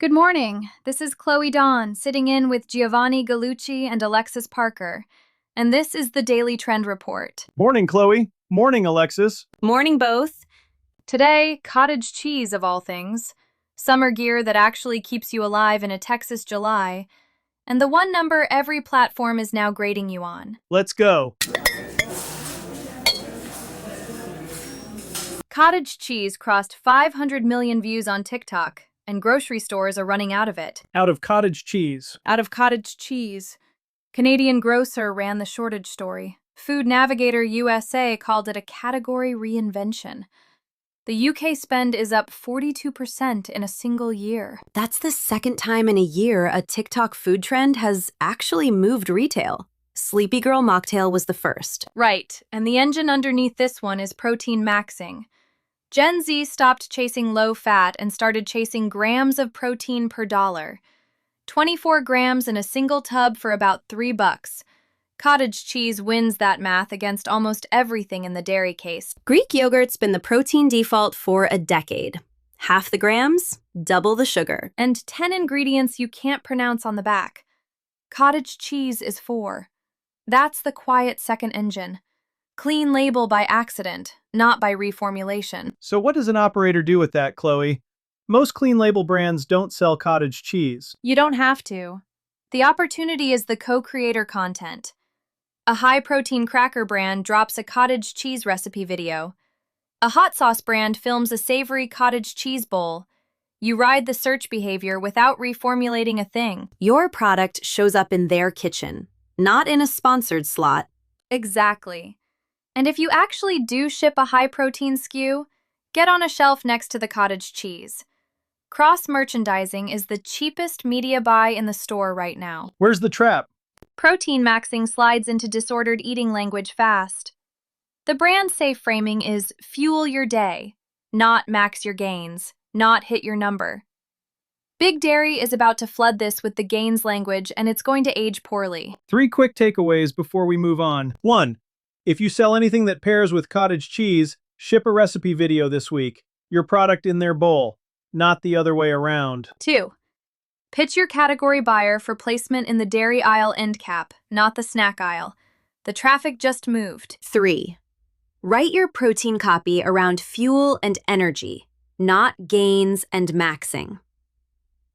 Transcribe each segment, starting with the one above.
Good morning. This is Chloe Dawn, sitting in with Giovanni Gallucci and Alexis Parker. And this is the Daily Trend Report. Morning, Chloe. Morning, Alexis. Morning, both. Today, cottage cheese of all things, summer gear that actually keeps you alive in a Texas July, and the one number every platform is now grading you on. Let's go. Cottage cheese crossed 500 million views on TikTok, and grocery stores are running out of it. Out of cottage cheese. Out of cottage cheese. Canadian grocer ran the shortage story. Food Navigator USA called it a category reinvention. The UK spend is up 42% in a single year. That's the second time in a year a TikTok food trend has actually moved retail. Sleepy Girl Mocktail was the first. Right, and the engine underneath this one is protein maxing. Gen Z stopped chasing low fat and started chasing grams of protein per dollar. 24 grams in a single tub for about $3. Cottage cheese wins that math against almost everything in the dairy case. Greek yogurt's been the protein default for a decade. Half the grams, double the sugar. And 10 ingredients you can't pronounce on the back. Cottage cheese is 4. That's the quiet second engine. Clean label by accident, not by reformulation. So what does an operator do with that, Chloe? Most clean label brands don't sell cottage cheese. You don't have to. The opportunity is the co-creator content. A high-protein cracker brand drops a cottage cheese recipe video. A hot sauce brand films a savory cottage cheese bowl. You ride the search behavior without reformulating a thing. Your product shows up in their kitchen, not in a sponsored slot. Exactly. And if you actually do ship a high-protein SKU, get on a shelf next to the cottage cheese. Cross-merchandising is the cheapest media buy in the store right now. Where's the trap? Protein maxing slides into disordered eating language fast. The brand safe framing is fuel your day, not max your gains, not hit your number. Big Dairy is about to flood this with the gains language, and it's going to age poorly. 3 quick takeaways before we move on. 1. If you sell anything that pairs with cottage cheese, ship a recipe video this week. Your product in their bowl, not the other way around. 2. Pitch your category buyer for placement in the dairy aisle end cap, not the snack aisle. The traffic just moved. 3. Write your protein copy around fuel and energy, not gains and maxing.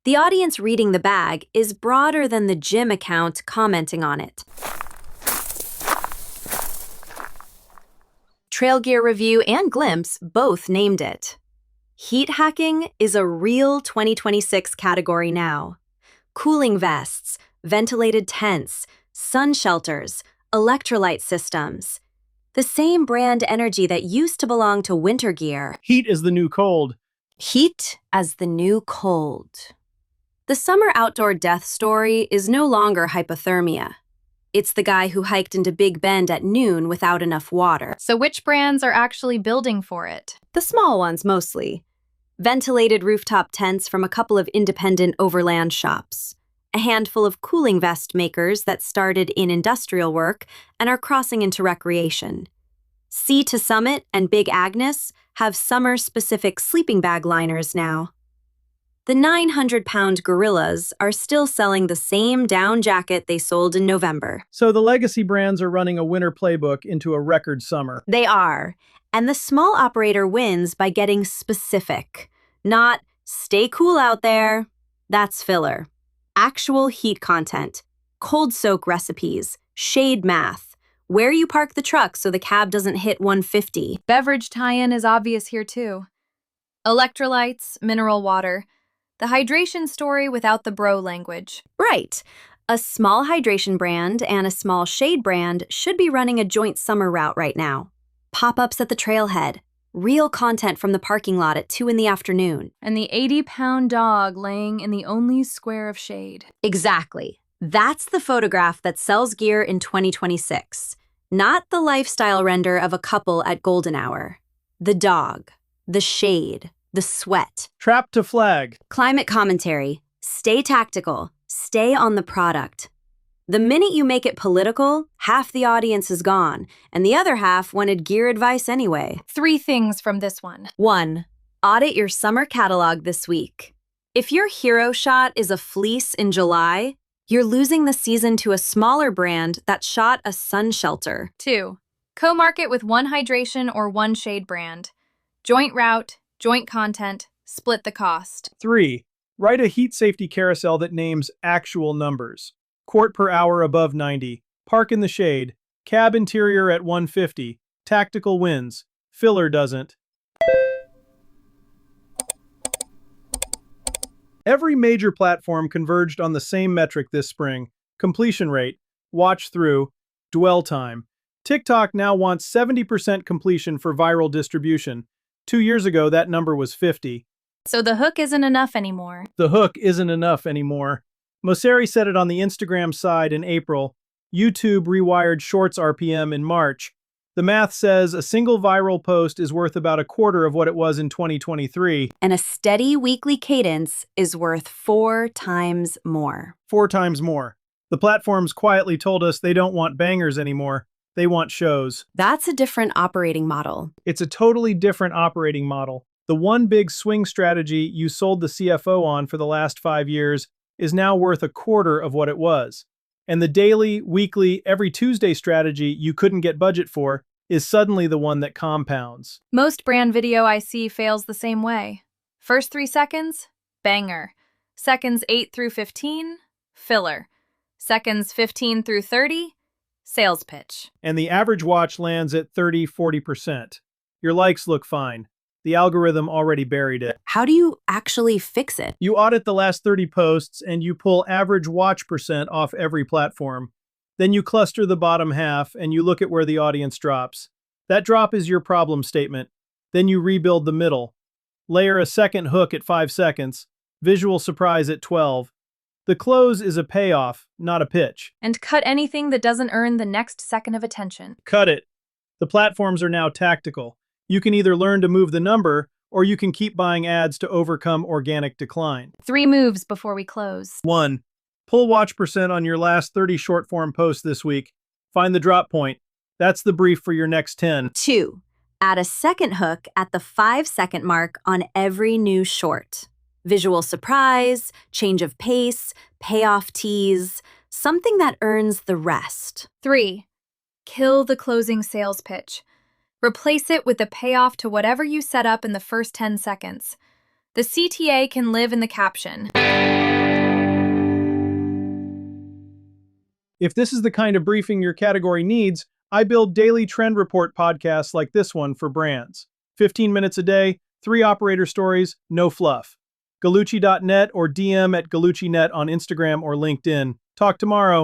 The audience reading the bag is broader than the gym account commenting on it. Trail Gear Review and Glimpse both named it. Heat hacking is a real 2026 category now. Cooling vests, ventilated tents, sun shelters, electrolyte systems. The same brand energy that used to belong to winter gear. Heat is the new cold. Heat as the new cold. The summer outdoor death story is no longer hypothermia. It's the guy who hiked into Big Bend at noon without enough water. So which brands are actually building for it? The small ones mostly. Ventilated rooftop tents from a couple of independent overland shops. A handful of cooling vest makers that started in industrial work and are crossing into recreation. Sea to Summit and Big Agnes have summer-specific sleeping bag liners now. The 900-pound gorillas are still selling the same down jacket they sold in November. So the legacy brands are running a winter playbook into a record summer. They are. And the small operator wins by getting specific. Not, stay cool out there. That's filler. Actual heat content. Cold soak recipes. Shade math. Where you park the truck so the cab doesn't hit 150. Beverage tie-in is obvious here too. Electrolytes, mineral water. The hydration story without the bro language. Right. A small hydration brand and a small shade brand should be running a joint summer route right now. Pop-ups at the trailhead. Real content from the parking lot at 2 in the afternoon. And the 80-pound dog laying in the only square of shade. Exactly. That's the photograph that sells gear in 2026. Not the lifestyle render of a couple at golden hour. The dog. The shade. The sweat. Trap to flag. Climate commentary. Stay tactical. Stay on the product. The minute you make it political, half the audience is gone, and the other half wanted gear advice anyway. 3 things from this one. 1. Audit your summer catalog this week. If your hero shot is a fleece in July, you're losing the season to a smaller brand that shot a sun shelter. 2. Co-market with one hydration or one shade brand. Joint route, joint content, split the cost. 3. Write a heat safety carousel that names actual numbers. Quart per hour above 90. Park in the shade. Cab interior at 150. Tactical wins. Filler doesn't. Every major platform converged on the same metric this spring: completion rate, watch through, dwell time. TikTok now wants 70% completion for viral distribution. 2 years ago, that number was 50. So the hook isn't enough anymore. The hook isn't enough anymore. Mosseri said it on the Instagram side in April. YouTube rewired Shorts RPM in March. The math says a single viral post is worth about a quarter of what it was in 2023. And a steady weekly cadence is worth 4 times more. 4 times more. The platforms quietly told us they don't want bangers anymore. They want shows. That's a different operating model. It's a totally different operating model. The one big swing strategy you sold the CFO on for the last 5 years is now worth a quarter of what it was. And the daily, weekly, every Tuesday strategy you couldn't get budget for is suddenly the one that compounds. Most brand video I see fails the same way. First 3 seconds, banger. Seconds 8 through 15, filler. Seconds 15 through 30, sales pitch. And the average watch lands at 30-40%. Your likes look fine. The algorithm already buried it. How do you actually fix it? You audit the last 30 posts and you pull average watch percent off every platform. Then you cluster the bottom half and you look at where the audience drops. That drop is your problem statement. Then you rebuild the middle. Layer a second hook at 5 seconds. Visual surprise at 12. The close is a payoff, not a pitch. And cut anything that doesn't earn the next second of attention. Cut it. The platforms are now tactical. You can either learn to move the number, or you can keep buying ads to overcome organic decline. 3 moves before we close. 1. Pull watch percent on your last 30 short-form posts this week. Find the drop point. That's the brief for your next 10. 2. Add a second hook at the 5-second mark on every new short. Visual surprise, change of pace, payoff tease, something that earns the rest. 3. Kill the closing sales pitch. Replace it with a payoff to whatever you set up in the first 10 seconds. The CTA can live in the caption. If this is the kind of briefing your category needs, I build daily trend report podcasts like this one for brands. 15 minutes a day, 3 operator stories, no fluff. Gallucci.net or DM at gallucci.net on Instagram or LinkedIn. Talk tomorrow.